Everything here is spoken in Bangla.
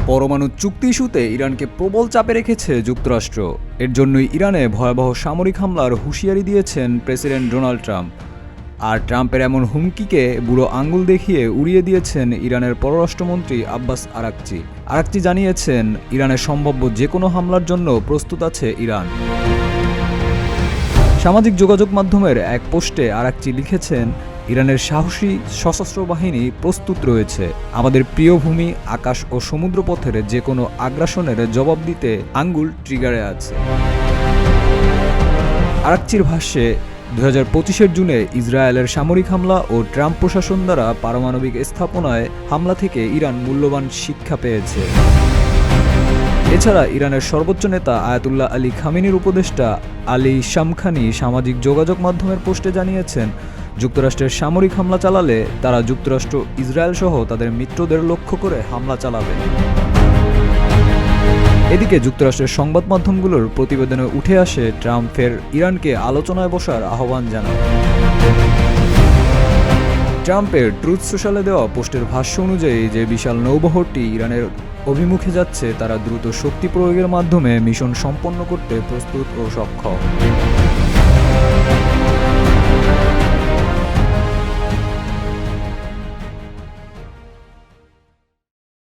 পরমাণু চুক্তি ইস্যুতে ইরানকে প্রবল চাপে রেখেছে যুক্তরাষ্ট্র। এর জন্যই ইরানে ভয়াবহ সামরিক হামলার হুঁশিয়ারি দিয়েছেন প্রেসিডেন্ট ডোনাল্ড ট্রাম্প। আর ট্রাম্পের এমন হুমকিকে বুড়ো আঙুল দেখিয়ে উড়িয়ে দিয়েছেন ইরানের পররাষ্ট্রমন্ত্রী আব্বাস আরাকচি। আরাকচি জানিয়েছেন, ইরানের সম্ভাব্য যে কোনো হামলার জন্য প্রস্তুত আছে ইরান। সামাজিক যোগাযোগ মাধ্যমের এক পোস্টে আরাকচি লিখেছেন, ইরানের সাহসী সশস্ত্র বাহিনী প্রস্তুত রয়েছে। আমাদের প্রিয় ভূমি, আকাশ ও সমুদ্রপথের যে কোনো আগ্রাসনের জবাব দিতে আঙ্গুল ট্রিগারে আছে। আরাকচির ভাষ্যে 2025 জুনে ইসরায়েলের সামরিক হামলা ও ট্রাম্প প্রশাসন দ্বারা পারমাণবিক স্থাপনায় হামলা থেকে ইরান মূল্যবান শিক্ষা পেয়েছে। এছাড়া ইরানের সর্বোচ্চ নেতা আয়াতুল্লাহ আলী খামেনির উপদেষ্টা আলী শামখানি সামাজিক যোগাযোগ মাধ্যমের পোস্টে জানিয়েছেন, যুক্তরাষ্ট্রের সামরিক হামলা চালালে তারা যুক্তরাষ্ট্র, ইসরায়েল সহ তাদের মিত্রদের লক্ষ্য করে হামলা চালাবে। এদিকে যুক্তরাষ্ট্রের সংবাদ মাধ্যমগুলোর প্রতিবেদনে উঠে আসে, ট্রাম্পের ইরানকে আলোচনায় বসার আহ্বান জানান। ট্রাম্পের ট্রুথ সোশ্যালে দেওয়া পোস্টের ভাষ্য অনুযায়ী, যে বিশাল নৌবহরটি ইরানের অভিমুখে যাচ্ছে, তারা দ্রুত শক্তি প্রয়োগের মাধ্যমে মিশন সম্পন্ন করতে প্রস্তুত ও সক্ষম।